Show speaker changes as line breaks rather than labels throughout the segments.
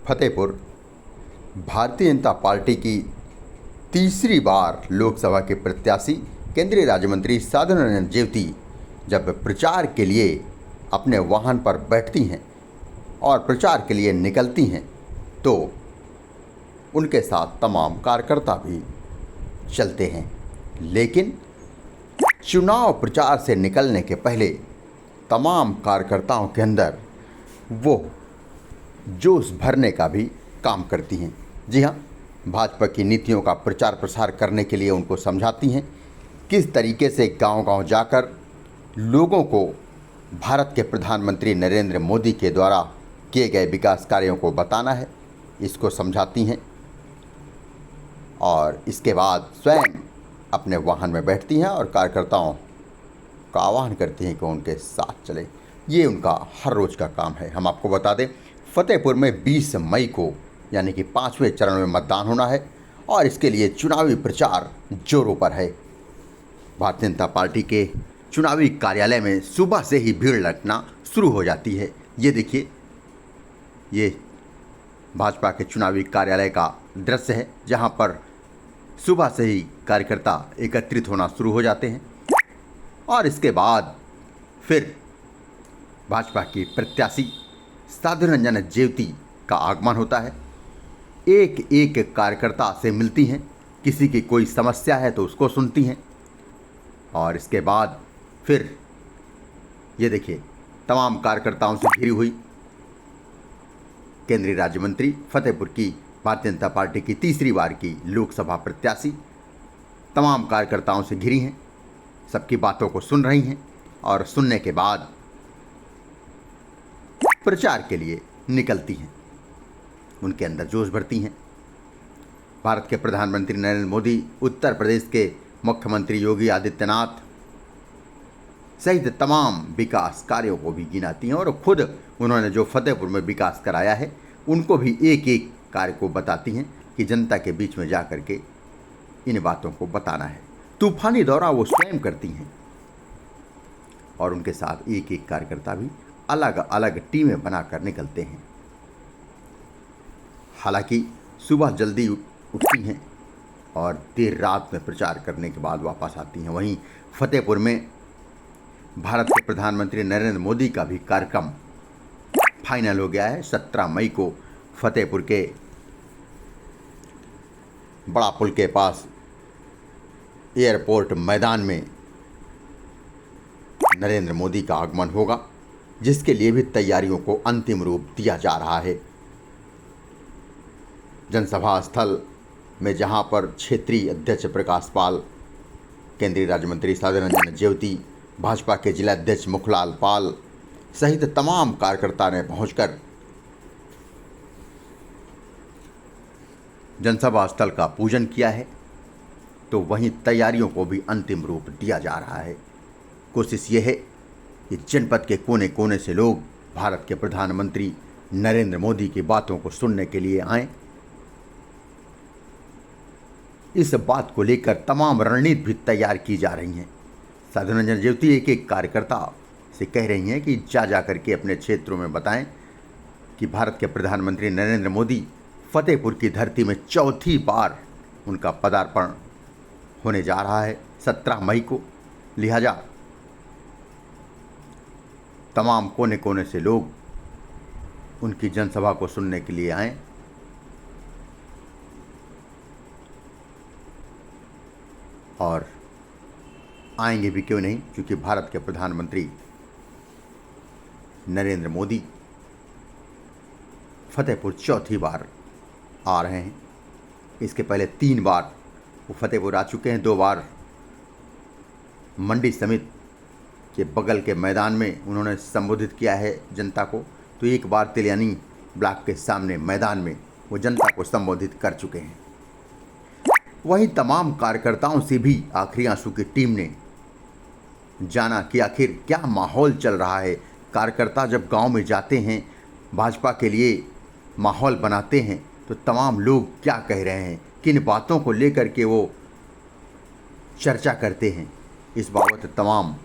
Fatehpur Bharatiya Janata party की तीसरी बार लोकसभा के प्रत्याशी केंद्रीय राज्य मंत्री साधना रंजन ज्योति जब प्रचार के लिए अपने वाहन पर बैठती हैं और प्रचार के लिए निकलती हैं तो उनके साथ तमाम कार्यकर्ता भी चलते हैं। लेकिन चुनाव प्रचार से निकलने के पहले तमाम कार्यकर्ताओं के अंदर वो जोश भरने का भी काम करती हैं। जी हाँ, भाजपा की नीतियों का प्रचार प्रसार करने के लिए उनको समझाती हैं किस तरीके से गांव-गांव जाकर लोगों को भारत के प्रधानमंत्री नरेंद्र मोदी के द्वारा किए गए विकास कार्यों को बताना है, इसको समझाती हैं और इसके बाद स्वयं अपने वाहन में बैठती हैं और कार्यकर्ताओं का आह्वान करती हैं कि उनके साथ चलें। ये उनका हर रोज़ का काम है। हम आपको बता दें, फतेहपुर में 20 मई को यानी कि 5वें चरण में मतदान होना है और इसके लिए चुनावी प्रचार जोरों पर है। भारतीय जनता पार्टी के चुनावी कार्यालय में सुबह से ही भीड़ लगना शुरू हो जाती है। ये देखिए, ये भाजपा के चुनावी कार्यालय का दृश्य है जहां पर सुबह से ही कार्यकर्ता एकत्रित होना शुरू हो जाते हैं और इसके बाद फिर भाजपा की प्रत्याशी साधना रंजन ज्योति का आगमन होता है। एक एक कार्यकर्ता से मिलती हैं, किसी की कोई समस्या है तो उसको सुनती हैं और इसके बाद फिर ये देखिए, तमाम कार्यकर्ताओं से घिरी हुई केंद्रीय राज्य मंत्री फतेहपुर की भारतीय जनता पार्टी की तीसरी बार की लोकसभा प्रत्याशी तमाम कार्यकर्ताओं से घिरी हैं, सबकी बातों को सुन रही हैं और सुनने के बाद प्रचार के लिए निकलती हैं। उनके अंदर जोश भरती हैं। भारत के प्रधानमंत्री नरेंद्र मोदी, उत्तर प्रदेश के मुख्यमंत्री योगी आदित्यनाथ सहित तमाम विकास कार्यों को भी गिनाती हैं और खुद उन्होंने जो फतेहपुर में विकास कराया है उनको भी एक एक कार्य को बताती हैं कि जनता के बीच में जा कर के इन बातों को बताना है। तूफानी दौरा वो स्वयं करती हैं और उनके साथ एक एक कार्यकर्ता भी अलग अलग टीमें बनाकर निकलते हैं। हालांकि सुबह जल्दी उठती हैं और देर रात में प्रचार करने के बाद वापस आती हैं। वहीं फतेहपुर में भारत के प्रधानमंत्री नरेंद्र मोदी का भी कार्यक्रम फाइनल हो गया है। 17 मई को फतेहपुर के बड़ा पुल के पास एयरपोर्ट मैदान में नरेंद्र मोदी का आगमन होगा, जिसके लिए भी तैयारियों को अंतिम रूप दिया जा रहा है। जनसभा स्थल में जहां पर क्षेत्रीय अध्यक्ष प्रकाश पाल, केंद्रीय राज्य मंत्री साधना रंजन ज्योति, भाजपा के जिला अध्यक्ष मुखलाल पाल सहित तमाम कार्यकर्ता ने पहुंचकर जनसभा स्थल का पूजन किया है, तो वहीं तैयारियों को भी अंतिम रूप दिया जा रहा है। कोशिश ये है कि जनपद के कोने कोने से लोग भारत के प्रधानमंत्री नरेंद्र मोदी की बातों को सुनने के लिए आएं। इस बात को लेकर तमाम रणनीति भी तैयार की जा रही हैं। साधना रंजन ज्योति एक एक कार्यकर्ता से कह रही हैं कि जा करके अपने क्षेत्रों में बताएं कि भारत के प्रधानमंत्री नरेंद्र मोदी फतेहपुर की धरती में चौथी बार उनका पदार्पण होने जा रहा है 17 मई को। लिहाजा तमाम कोने कोने से लोग उनकी जनसभा को सुनने के लिए आएं और आएंगे भी क्यों नहीं, क्योंकि भारत के प्रधानमंत्री नरेंद्र मोदी फतेहपुर चौथी बार आ रहे हैं। इसके पहले 3 बार वो फतेहपुर आ चुके हैं। 2 बार मंडी समिति के बगल के मैदान में उन्होंने संबोधित किया है जनता को, तो एक बार तिलियानी ब्लॉक के सामने मैदान में वो जनता को संबोधित कर चुके हैं। वहीं तमाम कार्यकर्ताओं से भी आखिरी आंसू की टीम ने जाना कि आखिर क्या माहौल चल रहा है। कार्यकर्ता जब गांव में जाते हैं, भाजपा के लिए माहौल बनाते हैं, तो तमाम लोग क्या कह रहे हैं, किन बातों को लेकर के वो चर्चा करते हैं, इस बाबत तमाम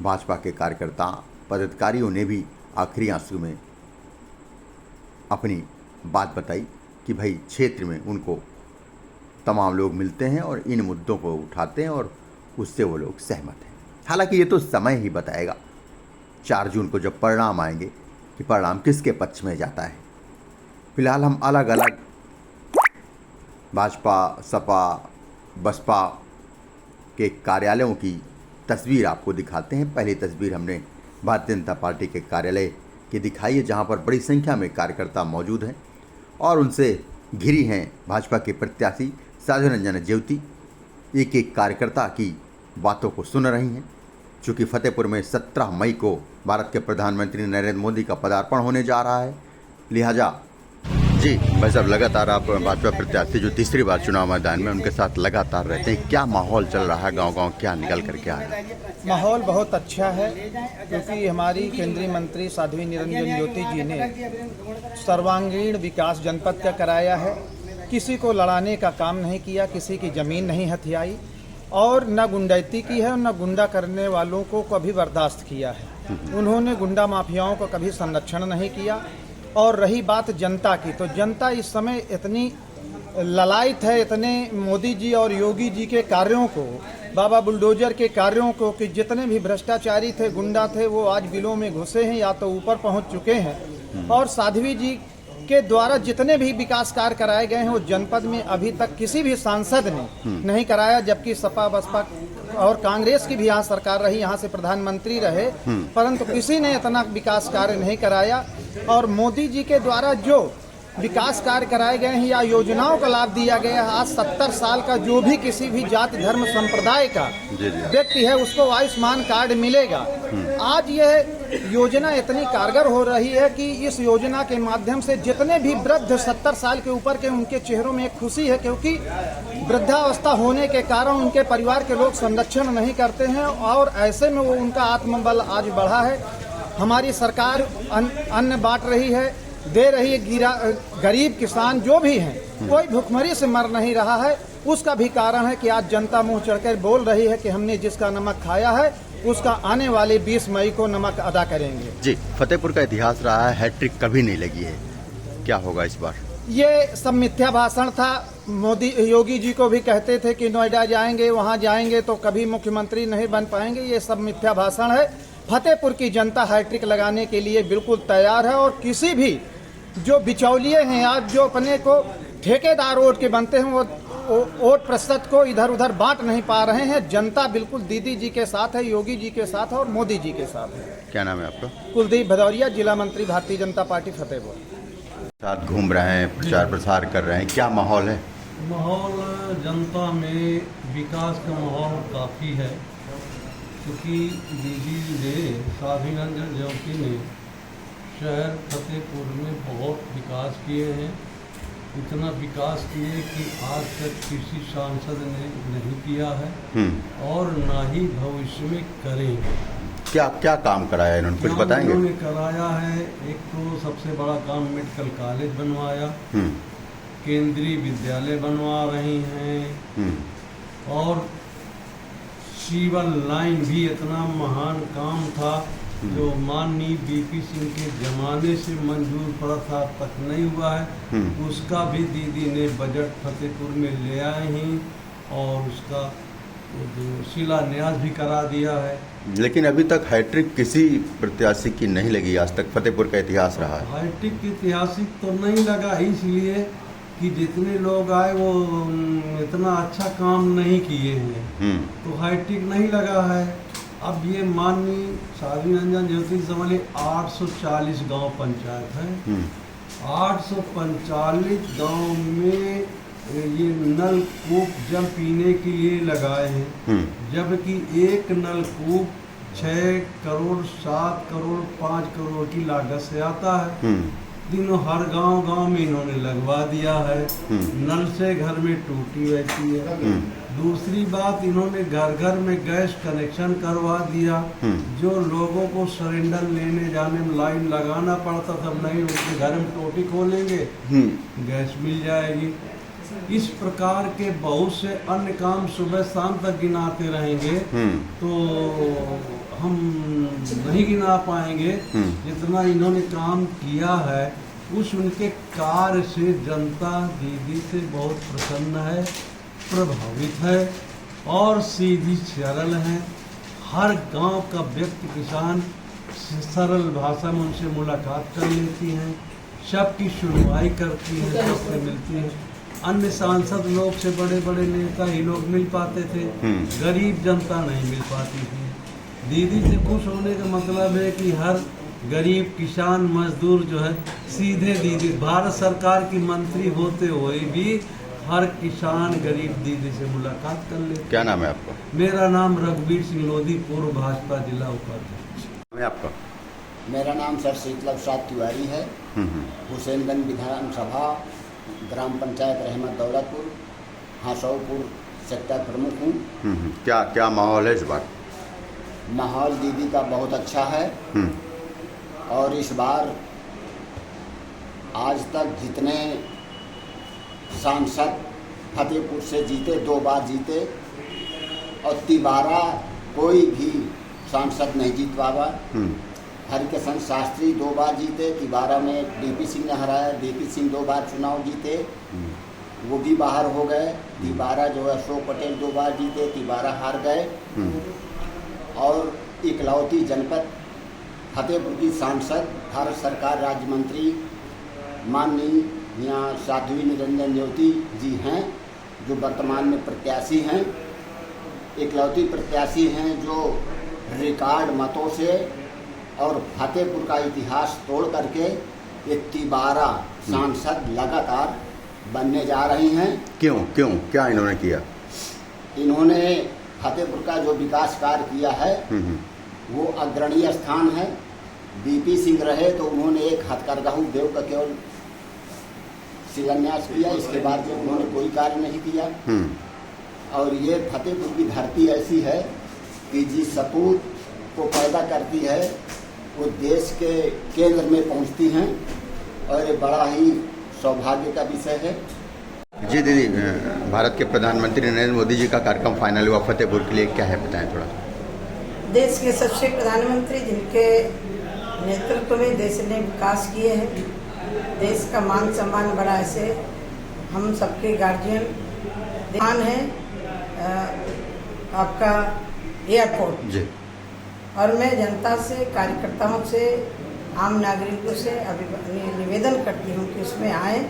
भाजपा के कार्यकर्ता पदाधिकारियों ने भी आखिरी आंसू में अपनी बात बताई कि भाई क्षेत्र में उनको तमाम लोग मिलते हैं और इन मुद्दों को उठाते हैं और उससे वो लोग सहमत हैं। हालांकि ये तो समय ही बताएगा 4 जून को जब परिणाम आएंगे कि परिणाम किसके पक्ष में जाता है। फिलहाल हम अलग अलग भाजपा, सपा, बसपा के कार्यालयों की तस्वीर आपको दिखाते हैं। पहली तस्वीर हमने भारतीय जनता पार्टी के कार्यालय की दिखाई है, जहां पर बड़ी संख्या में कार्यकर्ता मौजूद हैं और उनसे घिरी हैं भाजपा के प्रत्याशी साध्वी रंजन ज्योति। एक एक कार्यकर्ता की बातों को सुन रही हैं। चूँकि फतेहपुर में 17 मई को भारत के प्रधानमंत्री नरेंद्र मोदी का पदार्पण होने जा रहा है, लिहाजा जी भाई साहब लगातार आप भाजपा प्रत्याशी जो तीसरी बार चुनाव मैदान में उनके साथ लगातार रहते हैं, क्या माहौल चल रहा है गांव-गांव, क्या निकल करके आ रहा है?
माहौल बहुत अच्छा है, क्योंकि हमारी केंद्रीय मंत्री साध्वी निरंजन ज्योति जी ने सर्वांगीण विकास जनपद का कराया है। किसी को लड़ाने का काम नहीं किया, किसी की ज़मीन नहीं हथियाई और न गुंडैती की है और न गुंडा करने वालों को कभी बर्दाश्त किया है। उन्होंने गुंडा माफियाओं को कभी संरक्षण नहीं किया। और रही बात जनता की, तो जनता इस समय इतनी ललायत है इतने मोदी जी और योगी जी के कार्यों को, बाबा बुलडोजर के कार्यों को, कि जितने भी भ्रष्टाचारी थे, गुंडा थे, वो आज बिलों में घुसे हैं या तो ऊपर पहुंच चुके हैं। और साध्वी जी के द्वारा जितने भी विकास कार्य कराए गए हैं वो जनपद में अभी तक किसी भी सांसद ने नहीं कराया, जबकि सपा, बसपा और कांग्रेस की भी यहाँ सरकार रही, यहाँ से प्रधानमंत्री रहे, परंतु किसी ने इतना विकास कार्य नहीं कराया। और मोदी जी के द्वारा जो विकास कार्य कराए गए हैं या योजनाओं का लाभ दिया गया है, आज 70 साल का जो भी किसी भी जाति धर्म संप्रदाय का व्यक्ति है उसको आयुष्मान कार्ड मिलेगा। आज यह योजना इतनी कारगर हो रही है कि इस योजना के माध्यम से जितने भी वृद्ध 70 साल के ऊपर के, उनके चेहरों में एक खुशी है, क्योंकि वृद्धावस्था होने के कारण उनके परिवार के लोग संरक्षण नहीं करते हैं और ऐसे में वो उनका आत्मबल आज बढ़ा है। हमारी सरकार अन्न बांट रही है, दे रही है। गरीब किसान जो भी हैं कोई भुखमरी से मर नहीं रहा है। उसका भी कारण है कि आज जनता मुंह चढ़कर बोल रही है कि हमने जिसका नमक खाया है उसका आने वाले 20 मई को नमक अदा करेंगे।
जी, फतेहपुर का इतिहास रहा है, हैट्रिक कभी नहीं लगी है, क्या होगा इस बार?
ये सब मिथ्या भाषण था। मोदी योगी जी को भी कहते थे कि नोएडा जाएंगे, वहां जाएंगे तो कभी मुख्यमंत्री नहीं बन पाएंगे। ये सब मिथ्या भाषण है। फतेहपुर की जनता हैट्रिक लगाने के लिए बिल्कुल तैयार है और किसी भी जो बिचौलिए हैं आज जो अपने को ठेकेदार वोट के बनते हैं वो वोट प्रतिशत को इधर उधर बांट नहीं पा रहे हैं। जनता बिल्कुल दीदी जी के साथ है, योगी जी के साथ है और मोदी जी के साथ है।
क्या नाम है आपका?
कुलदीप भदौरिया, जिला मंत्री भारतीय जनता पार्टी फतेहपुर।
साथ घूम रहे हैं, प्रचार प्रसार कर रहे हैं, क्या माहौल है?
माहौल जनता में विकास का माहौल काफ़ी है, क्योंकि दीदी ने साध्वी रंजन ज्योति ने शहर फतेहपुर में बहुत विकास किए हैं। इतना विकास किए कि आज तक किसी सांसद ने नहीं किया है और ना ही भविष्य में करेंगे।
क्या क्या काम कराया इन्होंने, कुछ बताएंगे?
उन्होंने कराया है, एक तो सबसे बड़ा काम मेडिकल कॉलेज बनवाया, केंद्रीय विद्यालय बनवा रही हैं और सीवर लाइन भी इतना महान काम था जो माननीय बीपी सिंह के जमाने से मंजूर पड़ा था, तक नहीं हुआ है। उसका भी दीदी ने बजट फतेहपुर में ले आए हैं और उसका शिलान्यास भी करा दिया है।
लेकिन अभी तक हैट्रिक किसी प्रत्याशी की नहीं लगी आज तक, फतेहपुर का इतिहास रहा है।
हैट्रिक ऐतिहासिक तो नहीं लगा, इसलिए कि जितने लोग आए वो इतना अच्छा काम नहीं किए हैं, तो हैट्रिक नहीं लगा है। अब ये माननीय साध्वी रंजन ज्योति समझ 840 गांव पंचायत है, 845 गांव में ये नलकूप जल पीने के लिए लगाए हैं, जबकि एक नलकूप 6 करोड़ 7 करोड़ 5 करोड़ की लागत से आता है। तीनों हर गांव में इन्होंने लगवा दिया है। नल से घर में टूटी रहती है। दूसरी बात, इन्होंने घर घर में गैस कनेक्शन करवा दिया, जो लोगों को सिलेंडर लेने जाने में लाइन लगाना पड़ता था, नहीं उनके घर में टोटी खोलेंगे गैस मिल जाएगी। इस प्रकार के बहुत से अन्य काम सुबह शाम तक गिनाते रहेंगे तो हम नहीं गिना पाएंगे जितना इन्होंने काम किया है। उस उनके कार्य से जनता दीदी से बहुत प्रसन्न है, प्रभावित है और सीधी सरल है। हर गांव का व्यक्ति किसान सरल भाषा में उनसे मुलाकात कर लेती हैं, सबकी सुनवाई करती हैं, सबसे मिलती हैं। अन्य सांसद लोग से बड़े बड़े नेता ही लोग मिल पाते थे, गरीब जनता नहीं मिल पाती थी। दीदी से खुश होने का मतलब है कि हर गरीब किसान मजदूर जो है सीधे दीदी, भारत सरकार की मंत्री होते हुए भी हर किसान गरीब दीदी से मुलाकात कर ले।
क्या नाम है आपका?
मेरा नाम रघुवीर सिंह लोधी, पूर्व भाजपा जिला उपाध्यक्ष।
नाम है आपका?
मेरा नाम सर शीतल प्रसाद तिवारी है। हुसैनगंज विधानसभा ग्राम पंचायत रहमत दौलतपुर हासौपुर सेक्टर प्रमुख हूँ।
क्या क्या माहौल है इस बार?
माहौल दीदी का बहुत अच्छा है और इस बार आज तक जितने सांसद फतेहपुर से जीते, 2 बार जीते और तिबारा कोई भी सांसद नहीं जीत पावा। हरिकिशन शास्त्री 2 बार जीते, तिबारा में डीपी सिंह ने हराया, डीपी सिंह 2 बार चुनाव जीते, वो भी बाहर हो गए। तिबारा जो है अशोक पटेल 2 बार जीते, तिबारा हार गए। और इकलौती जनपद फतेहपुर की सांसद भारत सरकार राज्य मंत्री माननीय यहाँ साध्वी निरंजन ज्योति जी हैं, जो वर्तमान में प्रत्याशी हैं, इकलौती प्रत्याशी हैं जो रिकॉर्ड मतों से और फतेहपुर का इतिहास तोड़ करके ये तिबारा सांसद लगातार बनने जा रही हैं।
क्यों क्यों क्या इन्होंने किया?
इन्होंने फतेहपुर का जो विकास कार्य किया है वो अग्रणीय स्थान है। बीपी सिंह रहे तो उन्होंने एक हथकरघा उद्योग का केवल शिलान्यास किया, इसके बाद जो उन्होंने कोई कार्य नहीं किया। और ये फतेहपुर की धरती ऐसी है कि जिस सपूत को पैदा करती है वो देश के केंद्र में पहुंचती हैं और ये बड़ा ही सौभाग्य का विषय है।
जी दीदी, भारत के प्रधानमंत्री नरेंद्र मोदी जी का कार्यक्रम फाइनल हुआ फतेहपुर के लिए, क्या है बताएं थोड़ा।
देश के सबसे प्रधानमंत्री जिनके नेतृत्व में देश ने विकास किए हैं, देश का मान सम्मान बढ़ा, ऐसे हम सबके गार्जियन ध्यान है आपका एयरपोर्ट
जी।
और मैं जनता से, कार्यकर्ताओं से, आम नागरिकों से निवेदन करती हूँ कि उसमें आए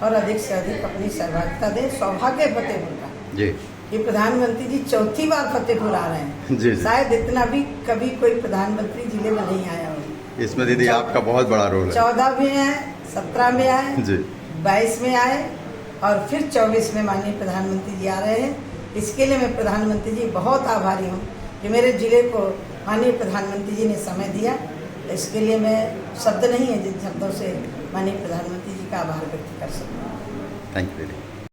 और अधिक से अधिक अपनी सहभागिता दें। सौभाग्य फतेहपुर का
जी,
ये प्रधानमंत्री जी 4थी बार फतेहपुर आ रहे हैं।
जी।
शायद इतना भी कभी कोई प्रधानमंत्री जिले में नहीं आया हो।
इसमें दीदी आपका बहुत बड़ा रोल है।
14 में आए, 17 में आए
जी,
22 में आए और फिर 24 में माननीय प्रधानमंत्री जी आ रहे हैं। इसके लिए मैं प्रधानमंत्री जी बहुत आभारी हूँ कि मेरे जिले को माननीय प्रधानमंत्री जी ने समय दिया। इसके लिए मैं शब्द नहीं है जिन शब्दों से माननीय प्रधानमंत्री जी का आभार व्यक्त कर सकूँ।
थैंक यू दीदी।